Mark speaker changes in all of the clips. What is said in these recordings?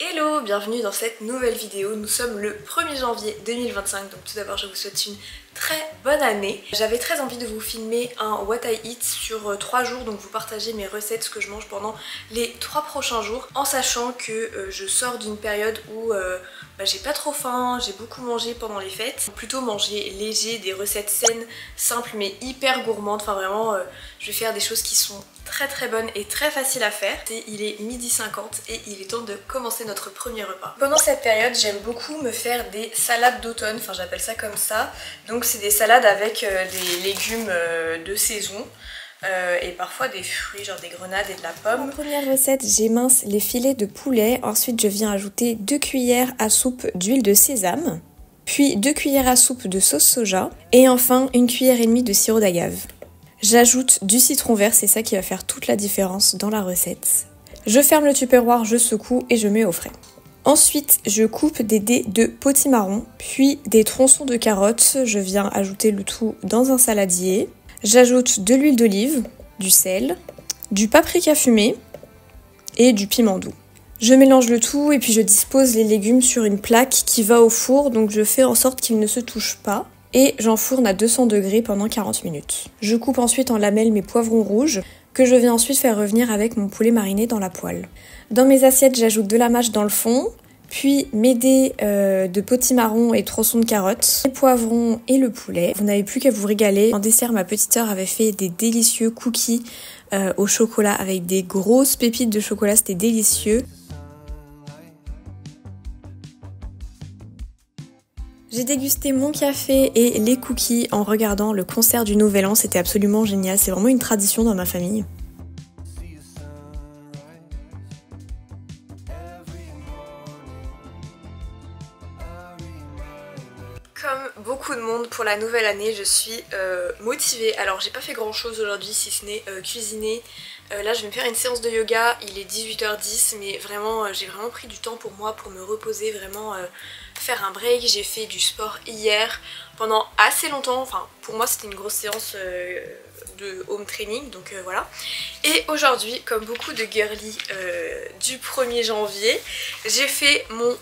Speaker 1: Hello, bienvenue dans cette nouvelle vidéo. Nous sommes le 1er janvier 2025, donc tout d'abord je vous souhaite une très bonne année. J'avais très envie de vous filmer un What I Eat sur 3 jours, donc vous partager mes recettes, ce que je mange pendant les 3 prochains jours, en sachant que je sors d'une période où j'ai pas trop faim, j'ai beaucoup mangé pendant les fêtes. Plutôt manger léger, des recettes saines, simples mais hyper gourmandes, enfin vraiment je vais faire des choses qui sont très bonne et très facile à faire. Il est 12h50 et il est temps de commencer notre premier repas. Pendant cette période, j'aime beaucoup me faire des salades d'automne, enfin j'appelle ça comme ça. Donc c'est des salades avec des légumes de saison. Et parfois des fruits, genre des grenades et de la pomme. En première recette, j'émince les filets de poulet. Ensuite, je viens ajouter 2 cuillères à soupe d'huile de sésame, puis 2 cuillères à soupe de sauce soja, et enfin 1 cuillère et demie de sirop d'agave. J'ajoute du citron vert, c'est ça qui va faire toute la différence dans la recette. Je ferme le tupperware, je secoue et je mets au frais. Ensuite, je coupe des dés de potimarron, puis des tronçons de carottes. Je viens ajouter le tout dans un saladier. J'ajoute de l'huile d'olive, du sel, du paprika fumé et du piment doux. Je mélange le tout et puis je dispose les légumes sur une plaque qui va au four, donc je fais en sorte qu'ils ne se touchent pas. Et j'enfourne à 200 degrés pendant 40 minutes. Je coupe ensuite en lamelles mes poivrons rouges, que je vais ensuite faire revenir avec mon poulet mariné dans la poêle. Dans mes assiettes, j'ajoute de la mâche dans le fond, puis mes dés de potimarron et tronçons de carottes, les poivrons et le poulet. Vous n'avez plus qu'à vous régaler. En dessert, ma petite sœur avait fait des délicieux cookies au chocolat avec des grosses pépites de chocolat, c'était délicieux. J'ai dégusté mon café et les cookies en regardant le concert du Nouvel An, c'était absolument génial, c'est vraiment une tradition dans ma famille. Comme beaucoup de monde pour la nouvelle année, je suis motivée. Alors j'ai pas fait grand chose aujourd'hui si ce n'est cuisiner. Là je vais me faire une séance de yoga, il est 18h10 mais vraiment j'ai vraiment pris du temps pour moi, pour me reposer, vraiment faire un break. J'ai fait du sport hier pendant assez longtemps, enfin pour moi c'était une grosse séance de home training, donc voilà. Et aujourd'hui, comme beaucoup de girly du 1er janvier, j'ai fait mon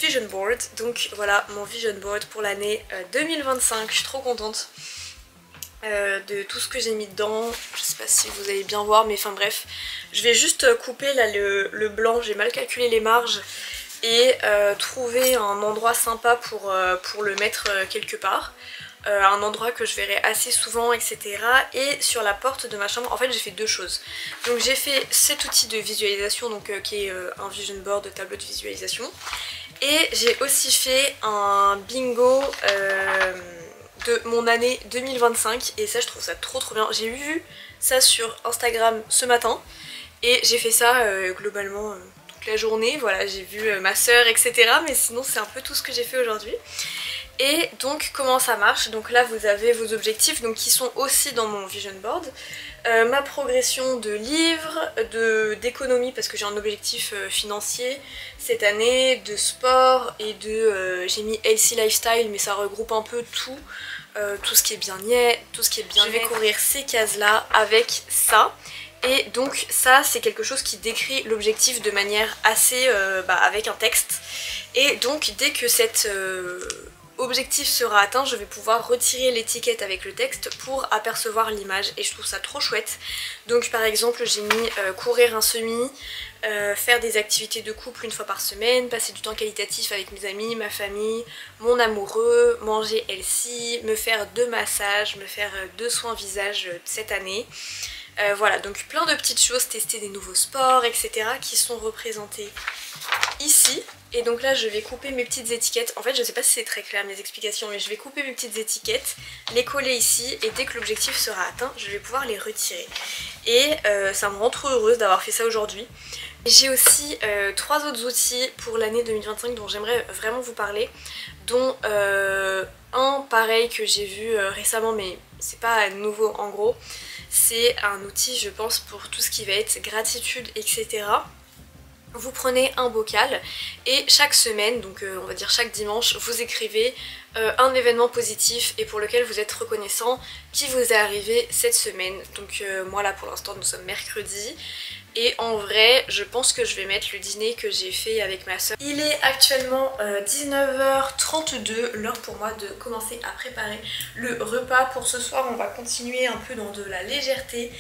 Speaker 1: vision board, donc voilà mon vision board pour l'année 2025. Je suis trop contente de tout ce que j'ai mis dedans. Je sais pas si vous allez bien voir, mais enfin bref, je vais juste couper là le blanc, j'ai mal calculé les marges et trouver un endroit sympa pour le mettre quelque part. Un endroit que je verrai assez souvent, etc. Et sur la porte de ma chambre, en fait j'ai fait deux choses. Donc j'ai fait cet outil de visualisation, donc qui est un vision board, de tableau de visualisation. Et j'ai aussi fait un bingo de mon année 2025 et ça je trouve ça trop bien. J'ai vu ça sur Instagram ce matin et j'ai fait ça globalement toute la journée. Voilà, j'ai vu ma soeur, etc. Mais sinon c'est un peu tout ce que j'ai fait aujourd'hui. Et donc comment ça marche? Donc là vous avez vos objectifs, donc qui sont aussi dans mon vision board. Ma progression de livres, d'économie parce que j'ai un objectif financier cette année, de sport et j'ai mis healthy lifestyle, mais ça regroupe un peu tout, tout ce qui est bien niais, tout ce qui est bien. Je vais courir ces cases là avec ça. Et donc ça c'est quelque chose qui décrit l'objectif de manière assez avec un texte. Et donc dès que cet objectif sera atteint, je vais pouvoir retirer l'étiquette avec le texte pour apercevoir l'image et je trouve ça trop chouette. Donc par exemple j'ai mis courir un semi, faire des activités de couple une fois par semaine, passer du temps qualitatif avec mes amis, ma famille, mon amoureux, manger healthy, me faire 2 massages, me faire 2 soins visage cette année. Voilà, donc plein de petites choses, tester des nouveaux sports, etc. qui sont représentés ici. Et donc là je vais couper mes petites étiquettes. En fait je sais pas si c'est très clair mes explications, mais je vais couper mes petites étiquettes, les coller ici et dès que l'objectif sera atteint je vais pouvoir les retirer. Et ça me rend trop heureuse d'avoir fait ça aujourd'hui. J'ai aussi 3 autres outils pour l'année 2025 dont j'aimerais vraiment vous parler, dont un pareil que j'ai vu récemment mais c'est pas nouveau en gros. C'est un outil je pense pour tout ce qui va être gratitude, etc. Vous prenez un bocal et chaque semaine, donc on va dire chaque dimanche, vous écrivez un événement positif et pour lequel vous êtes reconnaissant qui vous est arrivé cette semaine. Donc moi là pour l'instant nous sommes mercredi Et en vrai je pense que je vais mettre le dîner que j'ai fait avec ma soeur. Il est actuellement 19h32, l'heure pour moi de commencer à préparer le repas. Pour ce soir on va continuer un peu dans de la légèreté.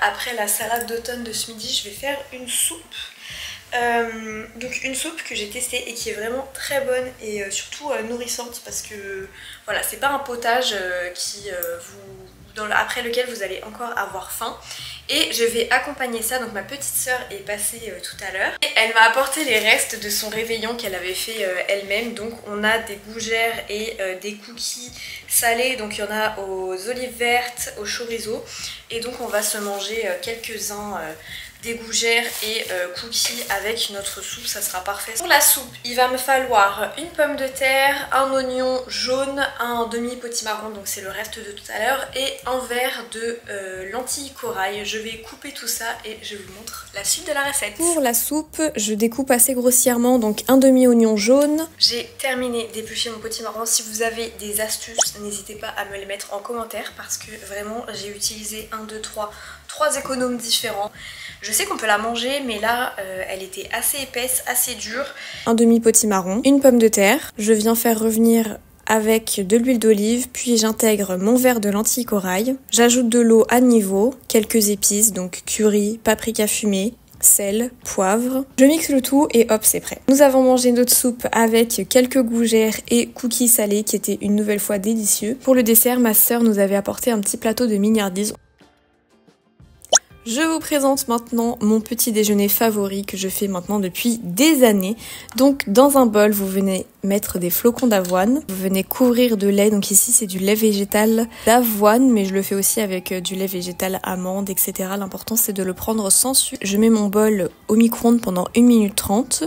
Speaker 1: Après la salade d'automne de ce midi je vais faire une soupe. Donc une soupe que j'ai testée et qui est vraiment très bonne et surtout nourrissante, parce que voilà, c'est pas un potage après lequel vous allez encore avoir faim. Et je vais accompagner ça, donc ma petite soeur est passée tout à l'heure et elle m'a apporté les restes de son réveillon qu'elle avait fait elle-même. Donc on a des gougères et des cookies salés, donc il y en a aux olives vertes, au chorizo, et donc on va se manger quelques-uns des gougères et cookies avec notre soupe, ça sera parfait. Pour la soupe, il va me falloir une pomme de terre, un oignon jaune, un demi potimarron, donc c'est le reste de tout à l'heure, et un verre de lentilles corail. Je vais couper tout ça et je vous montre la suite de la recette. Pour la soupe, je découpe assez grossièrement, donc un demi oignon jaune. J'ai terminé d'éplucher mon potimarron. Si vous avez des astuces, n'hésitez pas à me les mettre en commentaire, parce que vraiment j'ai utilisé 3 économes différents. Je sais qu'on peut la manger, mais là elle était assez épaisse, assez dure. Un demi potimarron, une pomme de terre. Je viens faire revenir avec de l'huile d'olive, puis j'intègre mon verre de lentilles corail. J'ajoute de l'eau à niveau, quelques épices, donc curry, paprika fumé, sel, poivre. Je mixe le tout et hop, c'est prêt. Nous avons mangé notre soupe avec quelques gougères et cookies salés qui étaient une nouvelle fois délicieux. Pour le dessert, ma sœur nous avait apporté un petit plateau de mignardises. Je vous présente maintenant mon petit déjeuner favori que je fais maintenant depuis des années. Donc dans un bol, vous venez mettre des flocons d'avoine, vous venez couvrir de lait, donc ici c'est du lait végétal d'avoine, mais je le fais aussi avec du lait végétal amande, etc. L'important c'est de le prendre sans sucre. Je mets mon bol au micro-ondes pendant 1 minute 30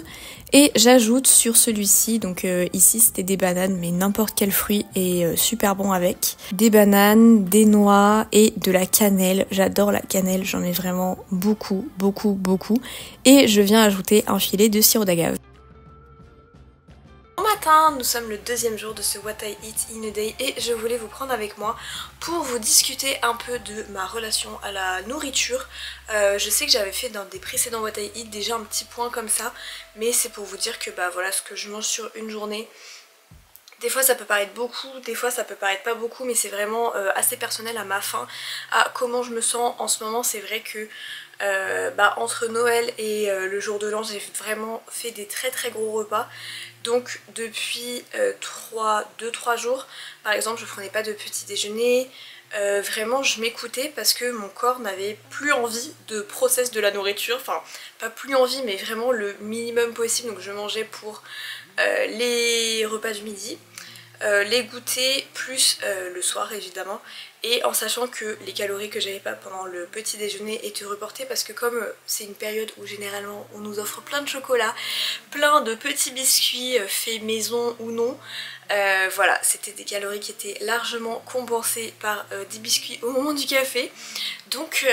Speaker 1: et j'ajoute sur celui-ci, donc ici c'était des bananes, mais n'importe quel fruit est super bon avec. Des bananes, des noix et de la cannelle. J'adore la cannelle, j'en mets vraiment beaucoup. Et je viens ajouter un filet de sirop d'agave. Bon matin, nous sommes le 2e jour de ce What I Eat in a Day et je voulais vous prendre avec moi pour vous discuter un peu de ma relation à la nourriture. Je sais que j'avais fait dans des précédents What I Eat déjà un petit point comme ça, mais c'est pour vous dire que bah voilà ce que je mange sur une journée. Des fois ça peut paraître beaucoup, des fois ça peut paraître pas beaucoup, mais c'est vraiment assez personnel à ma faim, à comment je me sens en ce moment. C'est vrai que entre Noël et le jour de l'an, j'ai vraiment fait des très gros repas. Donc depuis 2-3 jours par exemple, je prenais pas de petit déjeuner. Vraiment je m'écoutais parce que mon corps n'avait plus envie de process de la nourriture, enfin pas plus envie mais vraiment le minimum possible. Donc je mangeais pour les repas du midi, les goûters plus le soir évidemment, et en sachant que les calories que j'avais pas pendant le petit déjeuner étaient reportées, parce que comme c'est une période où généralement on nous offre plein de chocolat, plein de petits biscuits faits maison ou non, voilà, c'était des calories qui étaient largement compensées par des biscuits au moment du café. Donc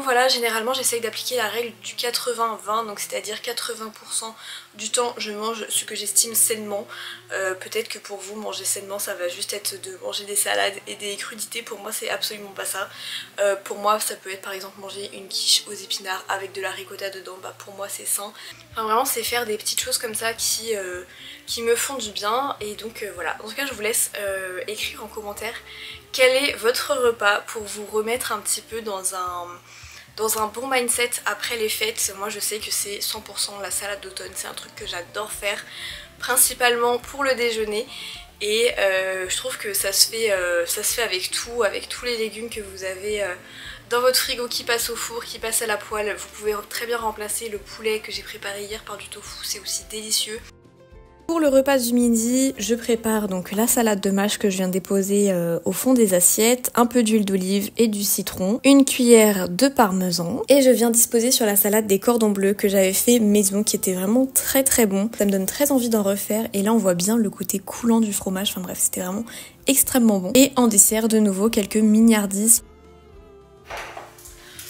Speaker 1: voilà, généralement j'essaye d'appliquer la règle du 80-20, donc c'est-à-dire 80% du temps je mange ce que j'estime sainement. Peut-être que pour vous manger sainement ça va juste être de manger des salades et des crudités. Pour moi c'est absolument pas ça. Pour moi ça peut être par exemple manger une quiche aux épinards avec de la ricotta dedans, bah pour moi c'est sain. Enfin vraiment c'est faire des petites choses comme ça qui me font du bien. Et donc voilà, en tout cas je vous laisse écrire en commentaire quel est votre repas pour vous remettre un petit peu dans un bon mindset après les fêtes. Moi je sais que c'est 100% la salade d'automne, c'est un truc que j'adore faire, principalement pour le déjeuner. Et je trouve que ça se fait avec tout, avec tous les légumes que vous avez dans votre frigo qui passent au four, qui passent à la poêle. Vous pouvez très bien remplacer le poulet que j'ai préparé hier par du tofu, c'est aussi délicieux. Pour le repas du midi, je prépare donc la salade de mâche que je viens de déposer au fond des assiettes, un peu d'huile d'olive et du citron, une cuillère de parmesan, et je viens disposer sur la salade des cordons bleus que j'avais fait maison, qui était vraiment très bon. Ça me donne très envie d'en refaire, et là on voit bien le côté coulant du fromage, enfin bref c'était vraiment extrêmement bon. Et en dessert de nouveau quelques mignardises.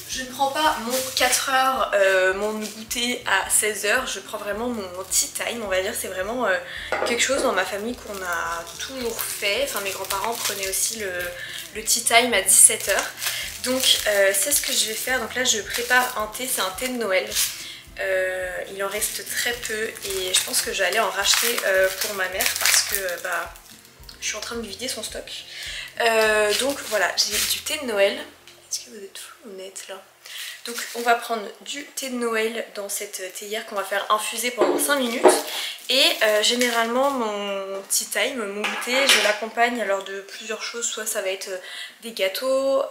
Speaker 1: Je ne prends pas mon 4 heures, mon goûter à 16 heures, je prends vraiment mon tea time, on va dire. C'est vraiment quelque chose dans ma famille qu'on a toujours fait. Enfin mes grands-parents prenaient aussi le tea time à 17 heures. Donc c'est ce que je vais faire. Donc là je prépare un thé, c'est un thé de Noël. Il en reste très peu et je pense que je vais aller en racheter pour ma mère parce que je suis en train de lui vider son stock. Donc voilà, j'ai du thé de Noël. Est-ce que vous êtes flou ou net là? Donc on va prendre du thé de Noël dans cette théière qu'on va faire infuser pendant 5 minutes. Et généralement mon tea time, mon goûter, je l'accompagne alors de plusieurs choses. Soit ça va être des gâteaux,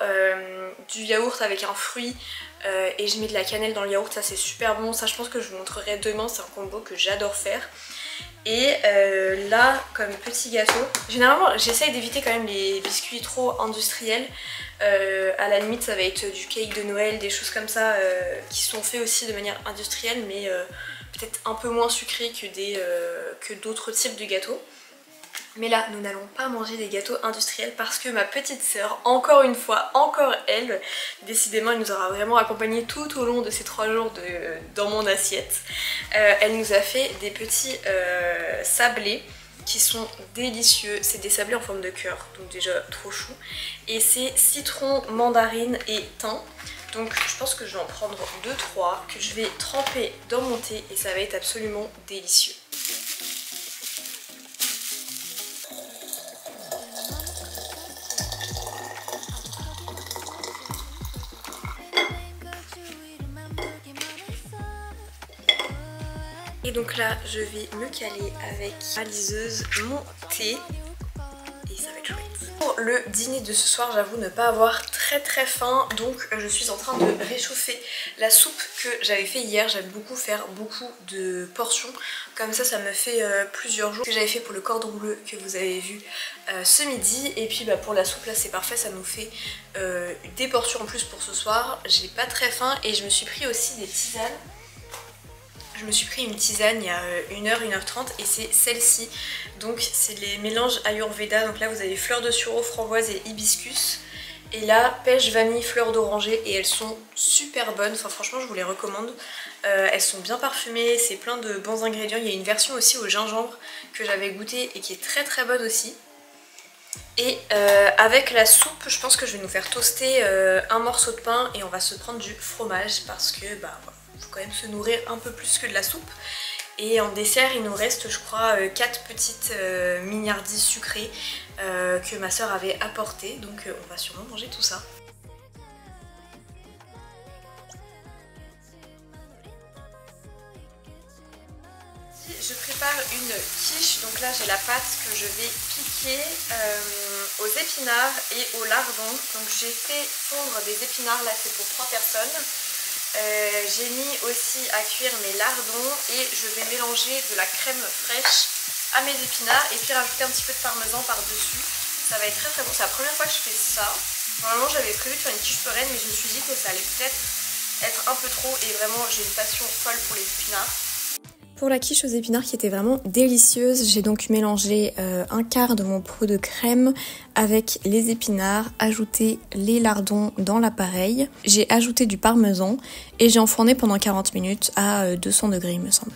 Speaker 1: du yaourt avec un fruit et je mets de la cannelle dans le yaourt, ça c'est super bon. Ça je pense que je vous montrerai demain, c'est un combo que j'adore faire. Et là, comme petit gâteau, généralement j'essaye d'éviter quand même les biscuits trop industriels. À la limite ça va être du cake de Noël, des choses comme ça qui sont faits aussi de manière industrielle mais peut-être un peu moins sucrés que d'autres types de gâteaux. Mais là nous n'allons pas manger des gâteaux industriels parce que ma petite sœur, encore une fois, encore elle, décidément elle nous aura vraiment accompagnés tout au long de ces 3 jours dans mon assiette. Elle nous a fait des petits sablés qui sont délicieux. C'est des sablés en forme de cœur, donc déjà trop chou. Et c'est citron, mandarine et thym. Donc je pense que je vais en prendre 2-3 que je vais tremper dans mon thé et ça va être absolument délicieux. Et donc là je vais me caler avec ma liseuse, mon thé et ça va être chouette. Pour le dîner de ce soir j'avoue ne pas avoir très faim, donc je suis en train de réchauffer la soupe que j'avais fait hier. J'aime beaucoup faire beaucoup de portions, comme ça me fait plusieurs jours. Que j'avais fait pour le cordon bleu que vous avez vu ce midi, et puis pour la soupe là c'est parfait, ça nous fait des portions en plus pour ce soir. J'ai pas très faim et je me suis pris aussi des tisanes. Je me suis pris une tisane il y a 1h, 1h30 et c'est celle-ci. Donc c'est les mélanges Ayurveda. Donc là vous avez fleurs de sureau, framboise et hibiscus. Et là pêche, vanille, fleurs d'oranger et elles sont super bonnes. Enfin franchement je vous les recommande. Elles sont bien parfumées, c'est plein de bons ingrédients. Il y a une version aussi au gingembre que j'avais goûté et qui est très bonne aussi. Et avec la soupe je pense que je vais nous faire toaster un morceau de pain et on va se prendre du fromage parce que voilà. Faut quand même se nourrir un peu plus que de la soupe. Et en dessert il nous reste je crois 4 petites mignardises sucrées que ma soeur avait apportées, donc on va sûrement manger tout ça. Je prépare une quiche, donc là j'ai la pâte que je vais piquer aux épinards et au lardon. Donc j'ai fait fondre des épinards, là c'est pour 3 personnes. J'ai mis aussi à cuire mes lardons et je vais mélanger de la crème fraîche à mes épinards et puis rajouter un petit peu de parmesan par dessus. Ça va être très bon, c'est la première fois que je fais ça. Normalement j'avais prévu de faire une quiche foraine mais je me suis dit que ça allait peut-être être un peu trop et vraiment j'ai une passion folle pour les épinards. Pour la quiche aux épinards qui était vraiment délicieuse, j'ai donc mélangé un quart de mon pot de crème avec les épinards, ajouté les lardons dans l'appareil, j'ai ajouté du parmesan et j'ai enfourné pendant 40 minutes à 200 degrés il me semble.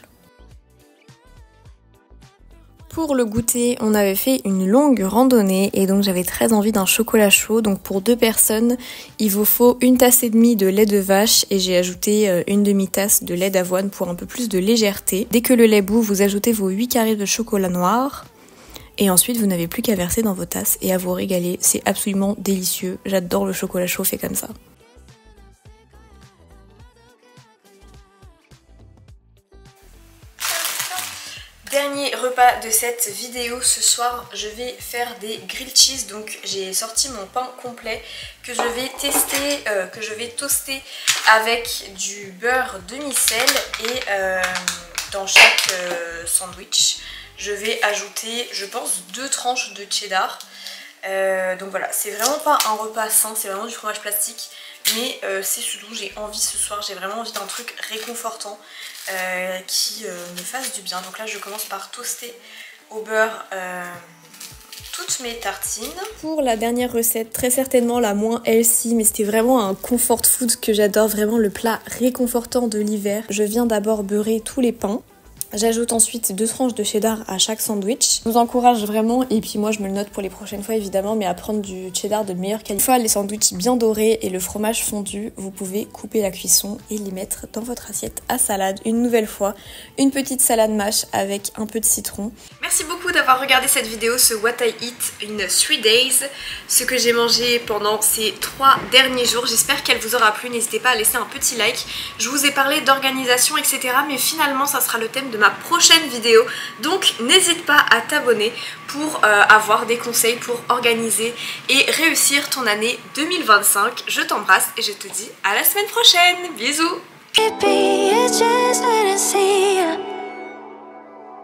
Speaker 1: Pour le goûter, on avait fait une longue randonnée et donc j'avais très envie d'un chocolat chaud. Donc pour 2 personnes, il vous faut 1,5 tasse de lait de vache et j'ai ajouté une demi-tasse de lait d'avoine pour un peu plus de légèreté. Dès que le lait bout, vous ajoutez vos 8 carrés de chocolat noir et ensuite vous n'avez plus qu'à verser dans vos tasses et à vous régaler. C'est absolument délicieux, j'adore le chocolat chaud fait comme ça. Dernier repas de cette vidéo, ce soir je vais faire des grilled cheese. Donc j'ai sorti mon pain complet que je vais tester, que je vais toaster avec du beurre demi-sel et dans chaque sandwich je vais ajouter je pense 2 tranches de cheddar. Donc voilà, c'est vraiment pas un repas sain, c'est vraiment du fromage plastique. Mais c'est ce dont j'ai envie ce soir, j'ai vraiment envie d'un truc réconfortant qui me fasse du bien. Donc là je commence par toaster au beurre toutes mes tartines. Pour la dernière recette, très certainement la moins healthy, mais c'était vraiment un comfort food que j'adore, vraiment le plat réconfortant de l'hiver. Je viens d'abord beurrer tous les pains.
Speaker 2: J'ajoute ensuite 2 tranches de cheddar à chaque sandwich. Je vous encourage vraiment, et puis moi je me le note pour les prochaines fois évidemment, mais à prendre du cheddar de meilleure qualité. Une fois les sandwichs bien dorés et le fromage fondu, vous pouvez couper la cuisson et les mettre dans votre assiette à salade. Une nouvelle fois, une petite salade mâche avec un peu de citron.
Speaker 1: Merci beaucoup d'avoir regardé cette vidéo, ce What I Eat in 3 Days, ce que j'ai mangé pendant ces 3 derniers jours. J'espère qu'elle vous aura plu, n'hésitez pas à laisser un petit like. Je vous ai parlé d'organisation etc, mais finalement ça sera le thème de ma prochaine vidéo, donc n'hésite pas à t'abonner pour avoir des conseils pour organiser et réussir ton année 2025. Je t'embrasse et je te dis à la semaine prochaine, bisous.